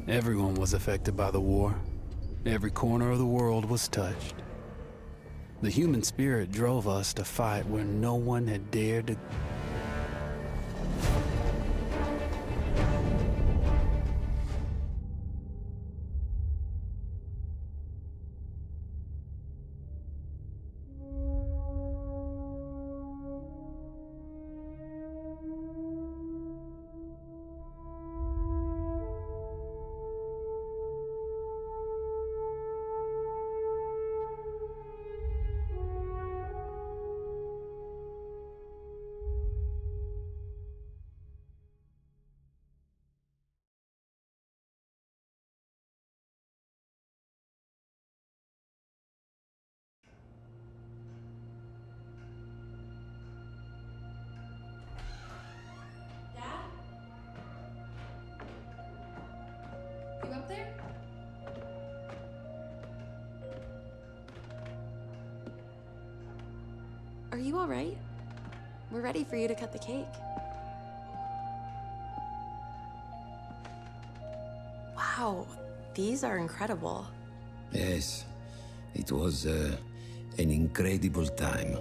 Everyone was affected by the war. Every corner of the world was touched. The human spirit drove us to fight where no one had dared to. You up there? Are you all right? We're ready for you to cut the cake. Wow, these are incredible. Yes, it was an incredible time.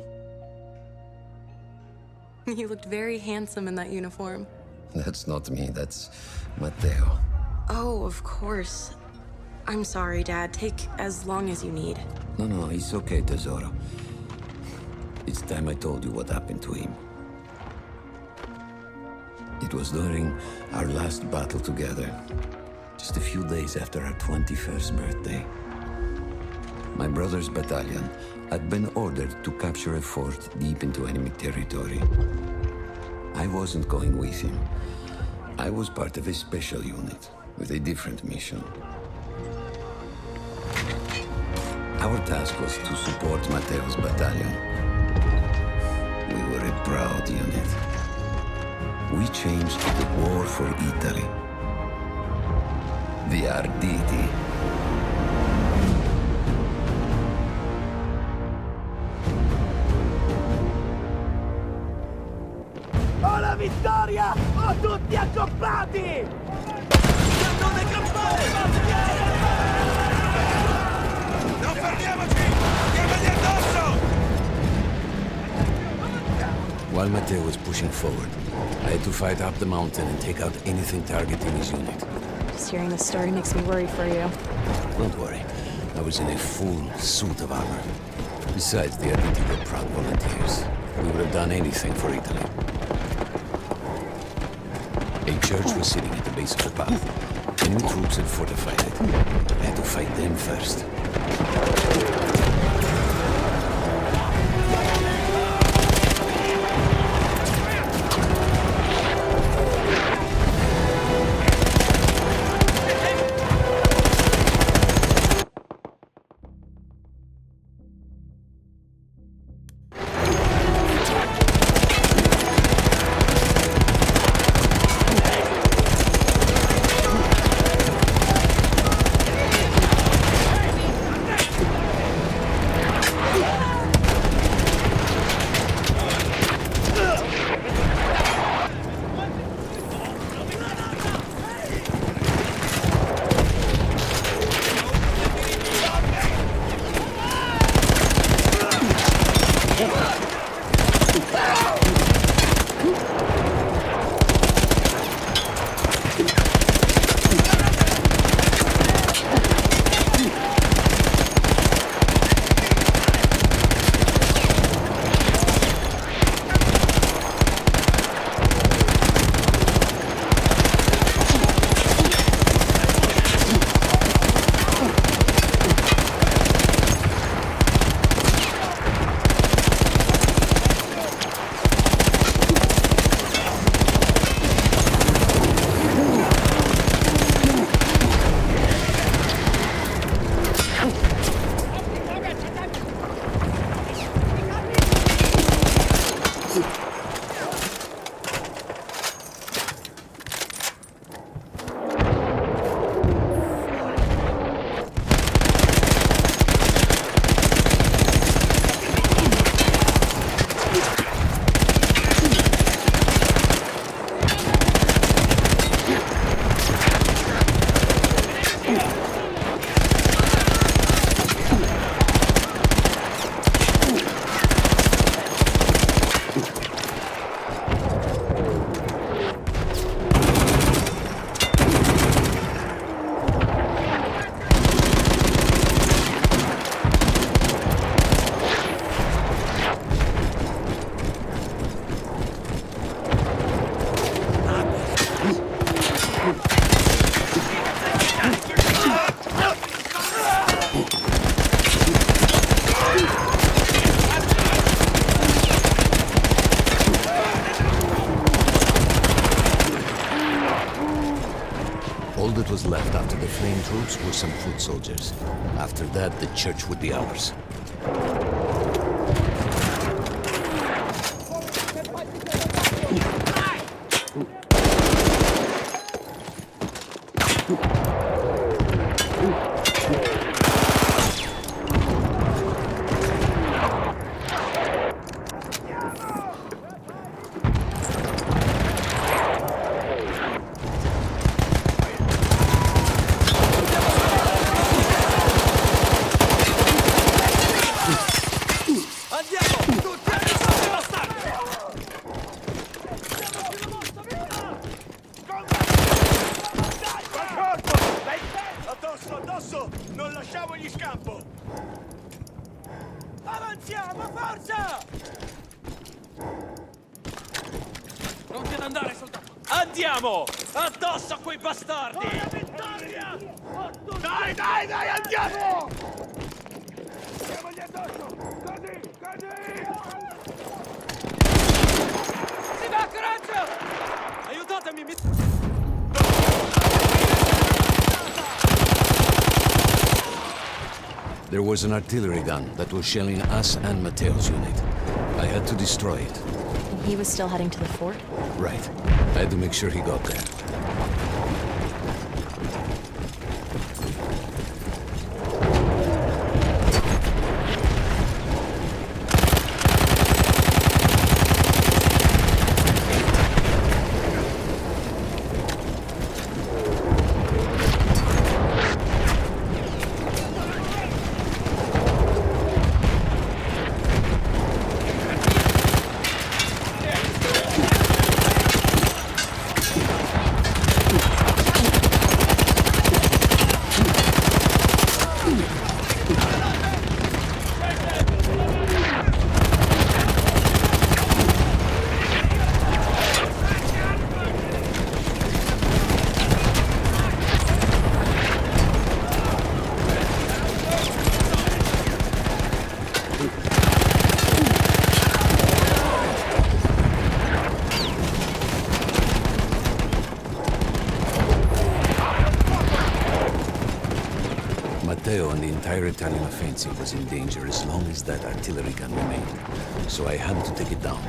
You looked very handsome in that uniform. That's not me, that's Matteo. Oh, of course. I'm sorry, Dad. Take as long as you need. No, it's okay, Tesoro. It's time I told you what happened to him. It was during our last battle together, just a few days after our 21st birthday. My brother's battalion had been ordered to capture a fort deep into enemy territory. I wasn't going with him. I was part of a special unit with a different mission. Our task was to support Matteo's battalion. We were a proud unit. We changed the war for Italy. The Arditi. Ho la vittoria! Ho tutti accoppiati! Cannone campane! Non fermiamoci! Andiamogli addosso! While Matteo was pushing forward, I had to fight up the mountain and take out anything targeting his unit. Just hearing the story makes me worry for you. Don't worry, I was in a full suit of armor. Besides, the Arditi were proud volunteers. We would have done anything for Italy. A church was sitting at the base of the path. Enemy troops had fortified it. I had to fight them first. troops were some foot soldiers. After that, the church would be ours. Addosso! Non lasciamogli scampo! Avanziamo, forza! Non te ne andare, soldato! Andiamo! Addosso a quei bastardi! La vittoria! Dai, andiamo! Andiamogli addosso! Così! Si va, coraggio! Aiutatemi, There was an artillery gun that was shelling us and Matteo's unit. I had to destroy it. He was still heading to the fort? Right. I had to make sure he got there. Matteo and the entire Italian offensive was in danger as long as that artillery gun remained. So I had to take it down.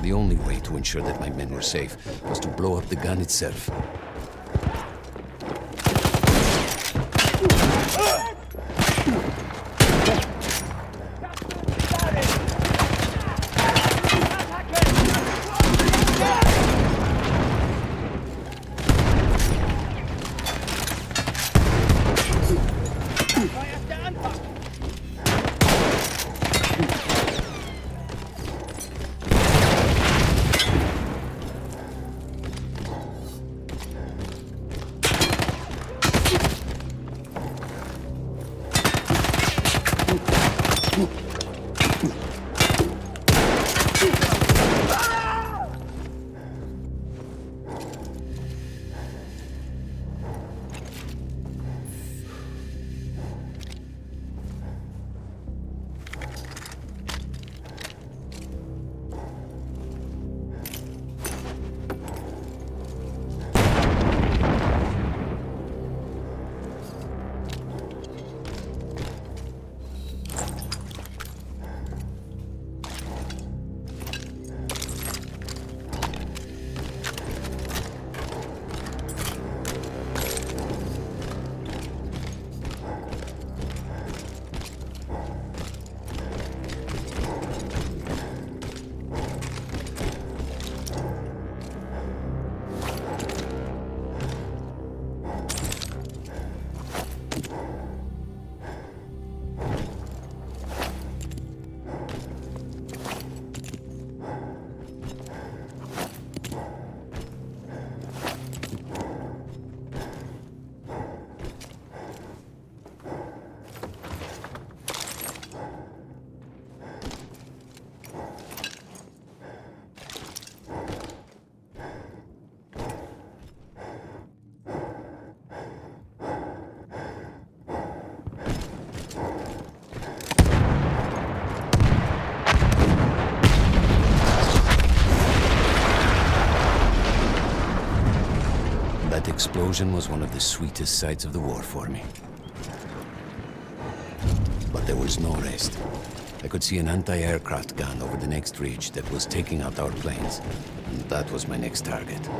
The only way to ensure that my men were safe was to blow up the gun itself. That explosion was one of the sweetest sights of the war for me. But there was no rest. I could see an anti-aircraft gun over the next ridge that was taking out our planes, and that was my next target.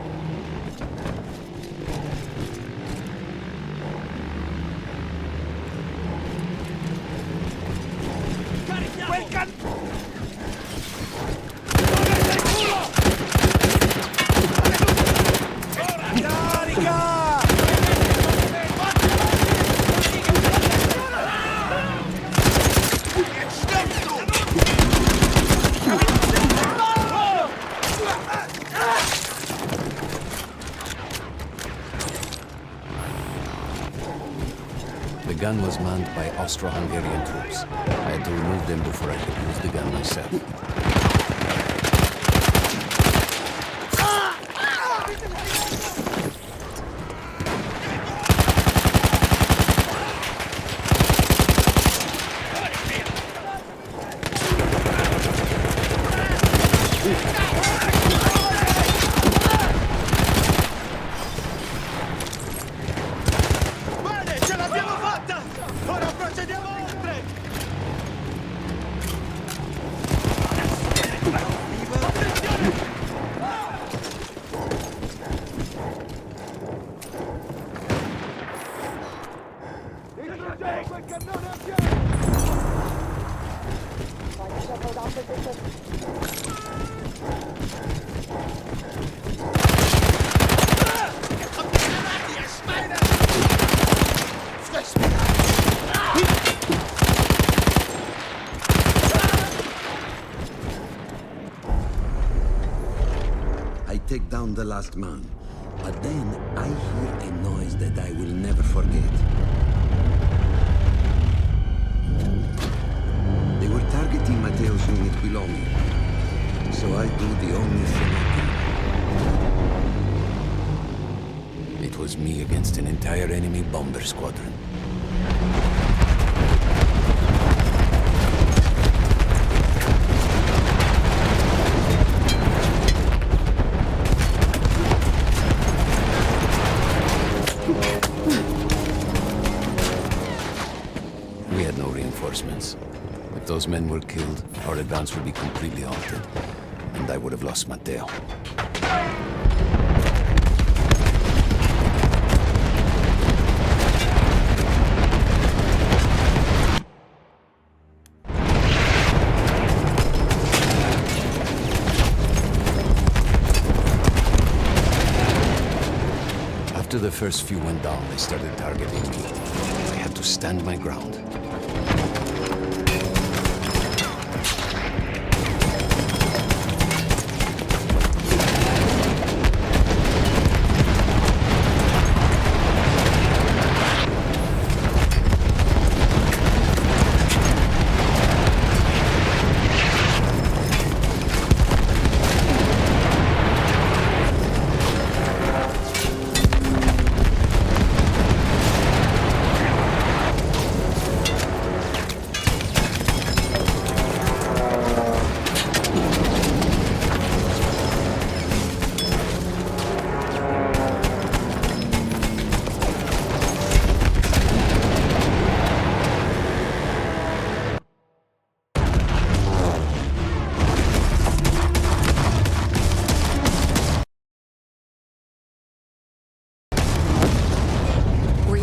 The gun was manned by Austro-Hungarian troops. I had to remove them before I could use the gun myself. Take down the last man, but then I hear a noise that I will never forget. They were targeting Matteo's unit below me, so I do the only thing I can. It was me against an entire enemy bomber squadron. If those men were killed, our advance would be completely halted, and I would have lost Matteo. After the first few went down, they started targeting me. I had to stand my ground.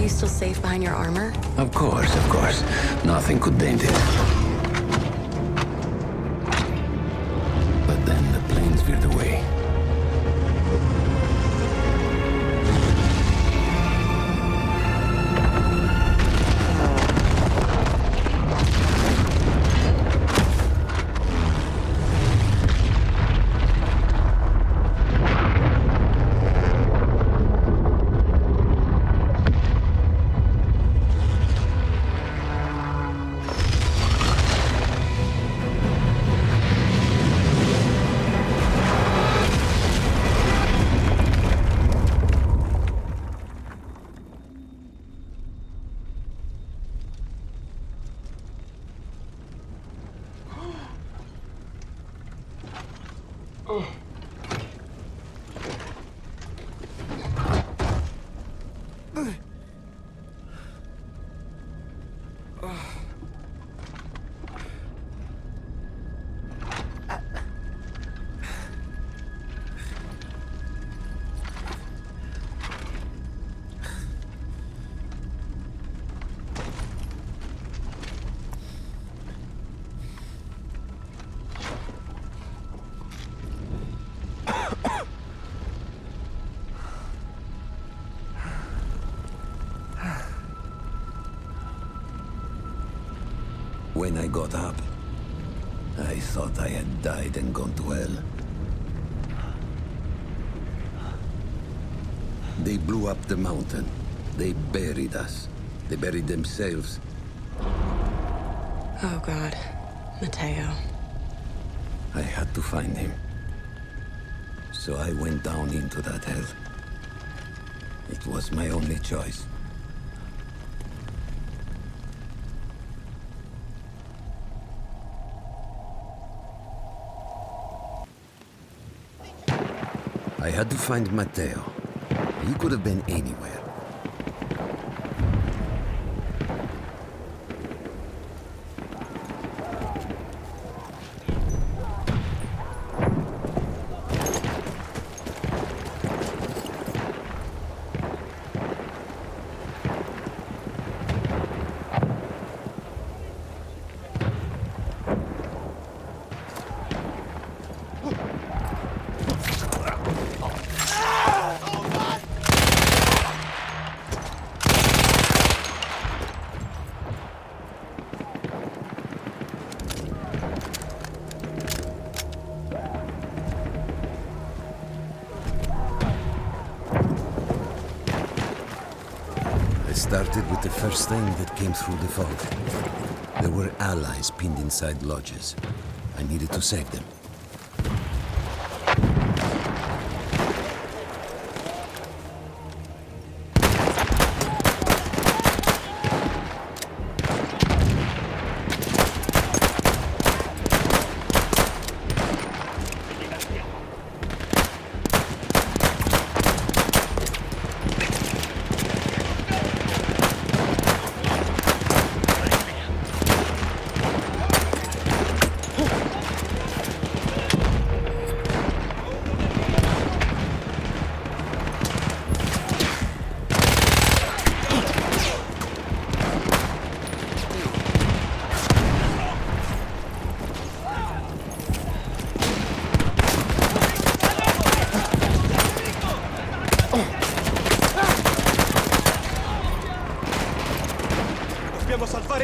Still safe behind your armor? Of course, of course. Nothing could dent it. But then the planes veered away. When I got up, I thought I had died and gone to hell. They blew up the mountain. They buried us. They buried themselves. Oh, God. Matteo. I had to find him. So I went down into that hell. It was my only choice. I had to find Matteo. He could have been anywhere. Started with the first thing that came through the fog. There were allies pinned inside lodges. I needed to save them.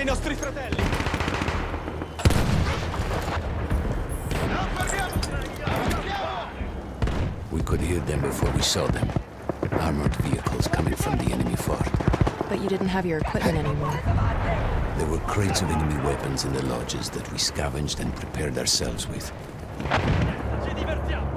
dei nostri fratelli! Non fermiamo! We could hear them before we saw them. Armored vehicles coming from the enemy fort. But you didn't have your equipment anymore. There were crates of enemy weapons in the lodges that we scavenged and prepared ourselves with. Ci divertiamo!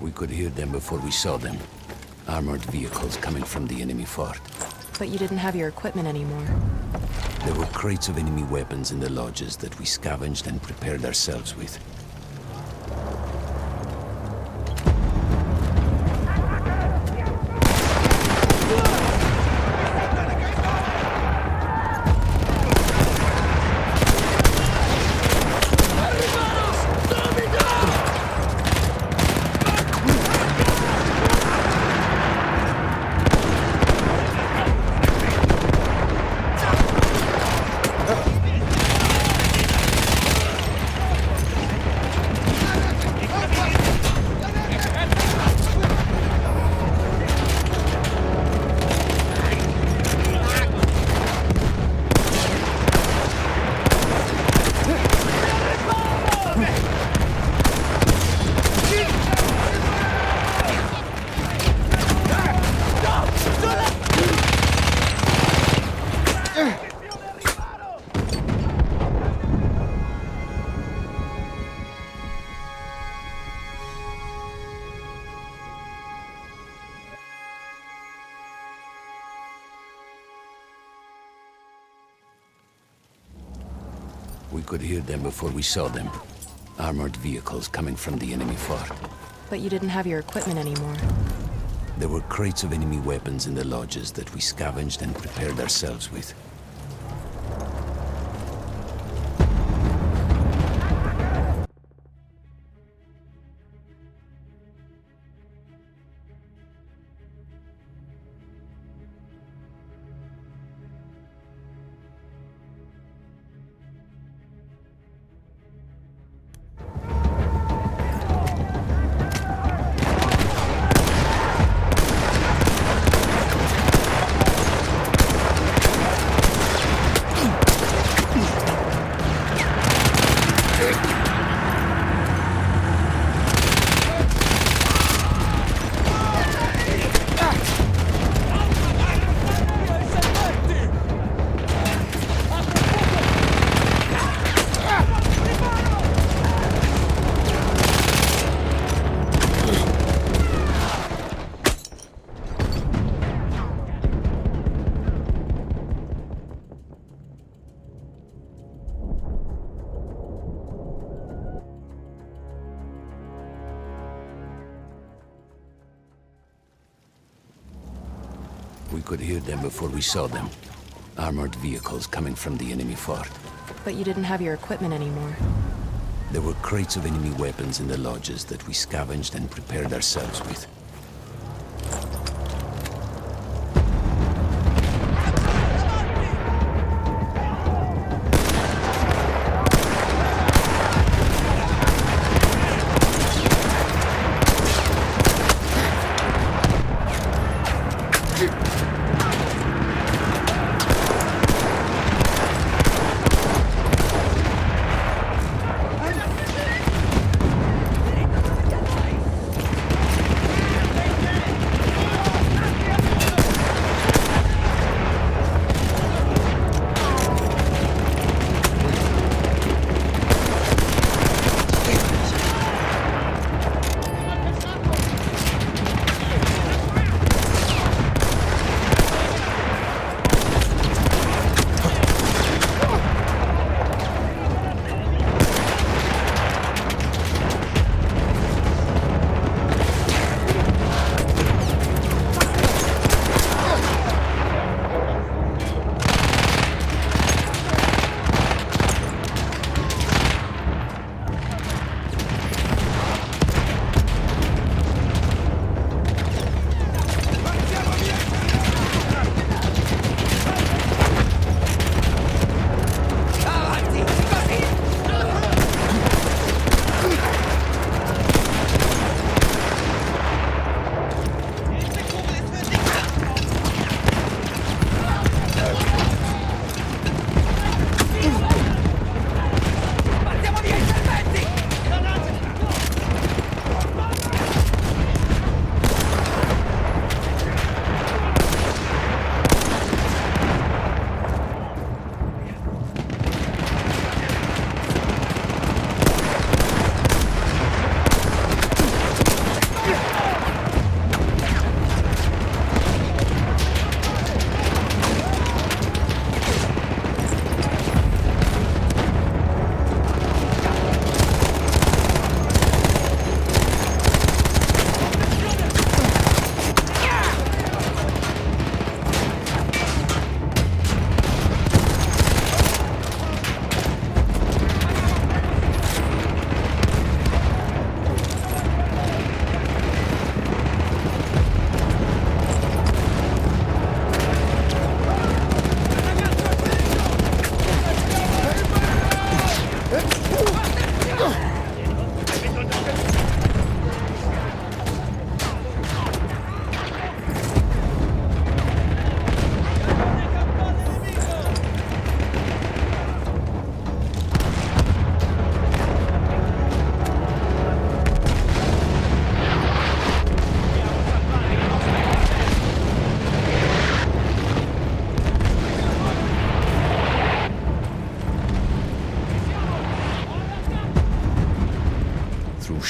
We could hear them before we saw them. Armored vehicles coming from the enemy fort. But you didn't have your equipment anymore. There were crates of enemy weapons in the lodges that we scavenged and prepared ourselves with. We could hear them before we saw them. Armored vehicles coming from the enemy fort. But you didn't have your equipment anymore. There were crates of enemy weapons in the lodges that we scavenged and prepared ourselves with. We could hear them before we saw them. Armored vehicles coming from the enemy fort. But you didn't have your equipment anymore. There were crates of enemy weapons in the lodges that we scavenged and prepared ourselves with.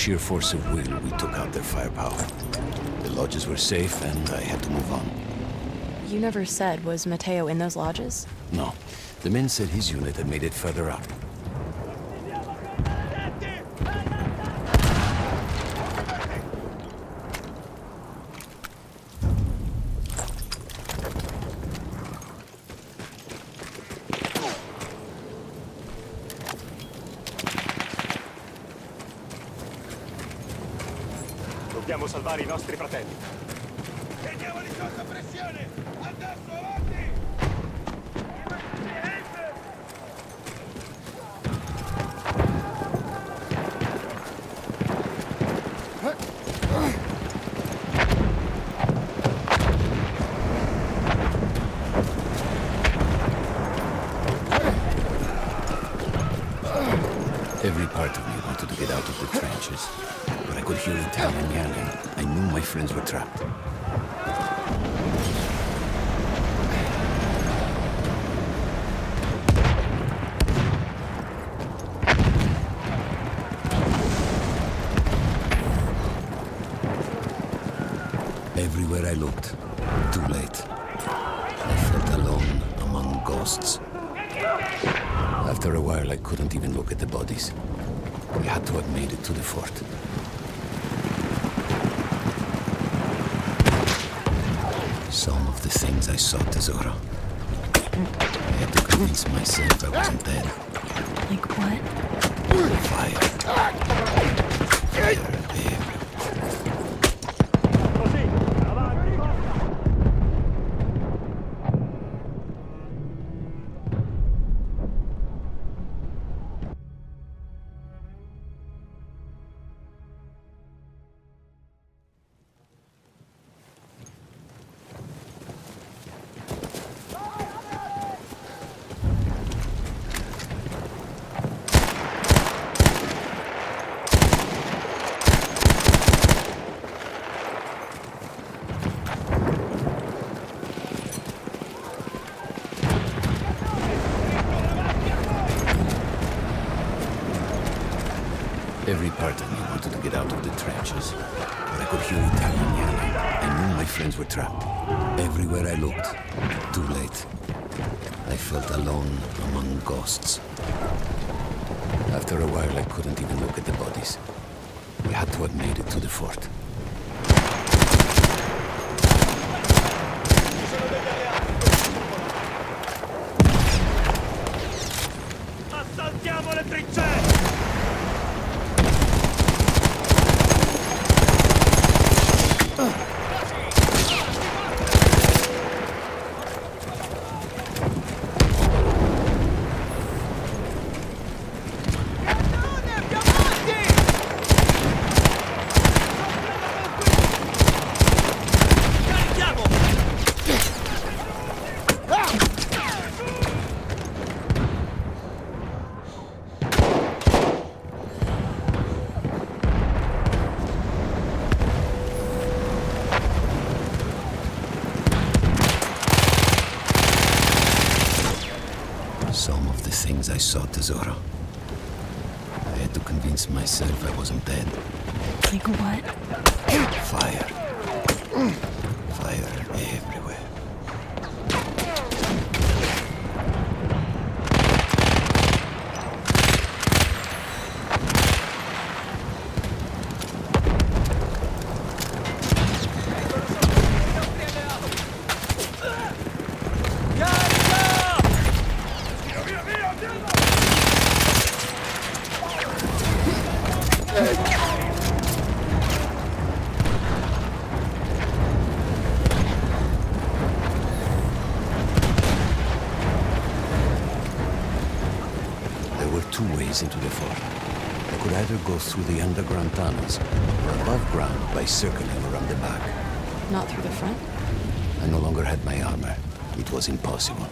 sheer force of will, we took out their firepower. The lodges were safe, and I had to move on. You never said, was Matteo in those lodges? No. The men said his unit had made it further up. Dobbiamo salvare I nostri fratelli. Teniamoli sotto pressione! Adesso, avanti! Every part of me wanted to get out of the trenches, but I could hear Italian yelling. I knew my friends were trapped. Everywhere I looked, too late. I felt alone among ghosts. After a while, I couldn't even look at the bodies. We had to have made it to the fort. Some of the things I saw, Tesoro. I had to convince myself I wasn't dead. Like what? Fire. Fire everywhere. Così, avanti, forza! Every part of me wanted to get out of the trenches, but I could hear Italian yelling. I knew my friends were trapped. Everywhere I looked, too late. I felt alone among ghosts. After a while, I couldn't even look at the bodies. We had to have made it to the fort. Assaltiamo le trincee! Some of the things I saw, Tesoro. I had to convince myself I wasn't dead. Like what? Fire. Fire everywhere. Two ways into the fort. I could either go through the underground tunnels or above ground by circling around the back. Not through the front? I no longer had my armor. It was impossible.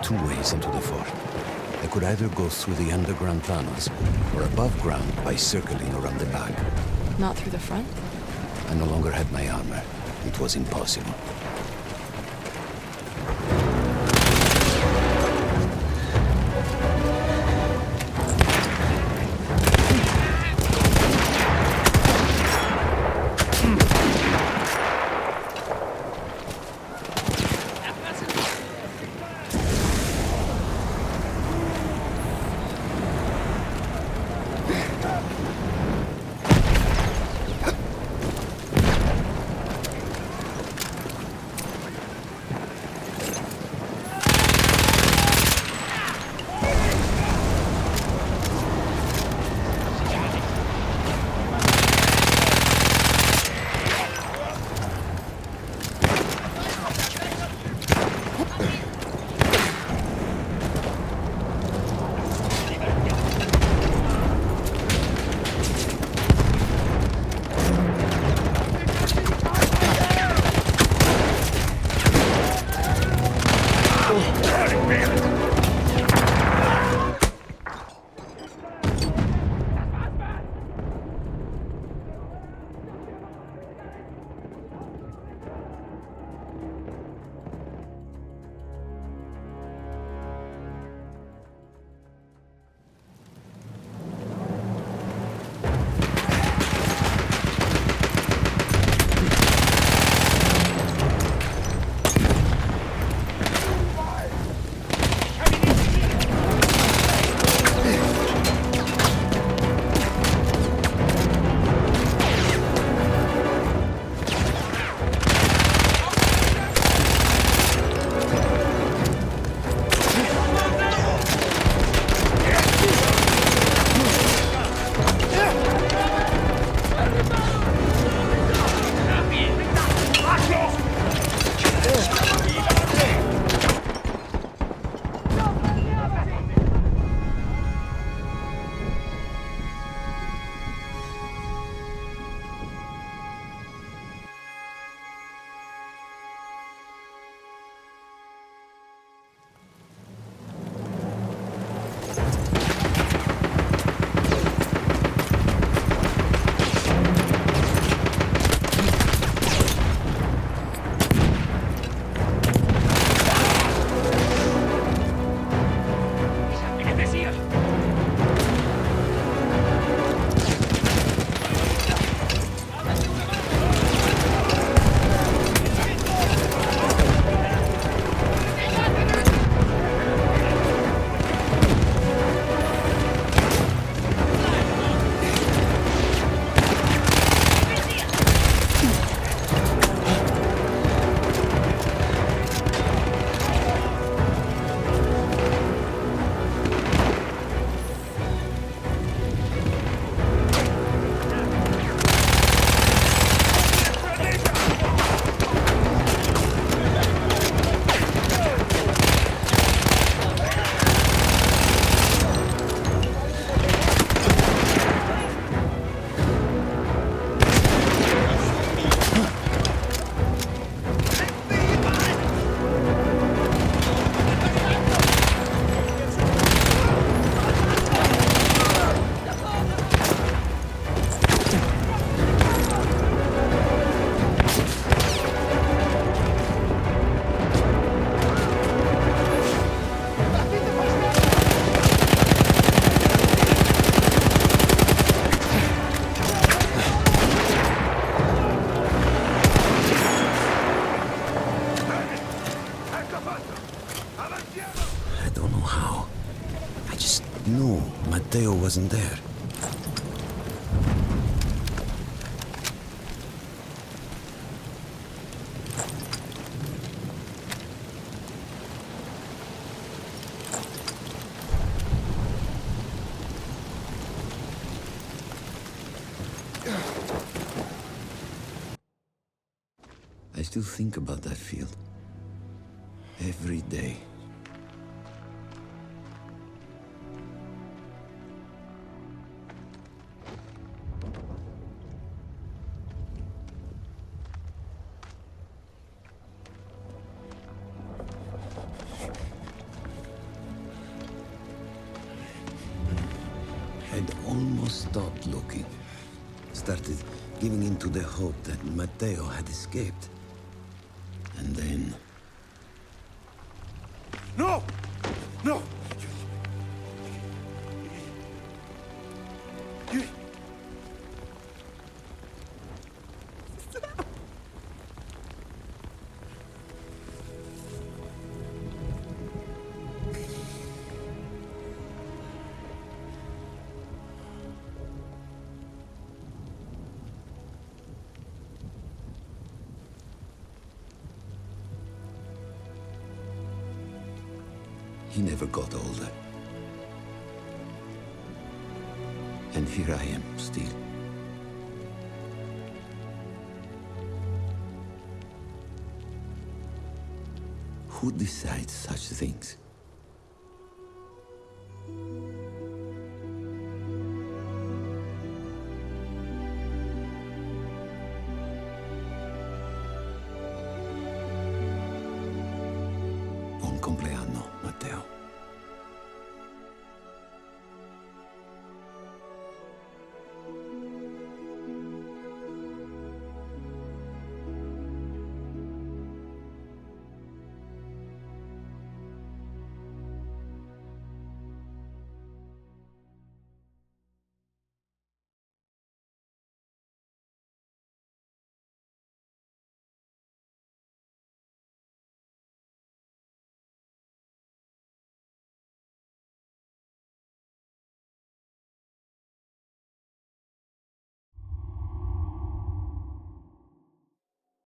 Two ways into the fort. I could could either go through the underground tunnels or above ground by circling around the back. Not through the front? I no longer had my armor. It was impossible. No, Matteo wasn't there. I still think about that field. Every day. stopped looking. Started giving in to the hope that Matteo had escaped. And then... No! No! He never got older. And here I am, still. Who decides such things?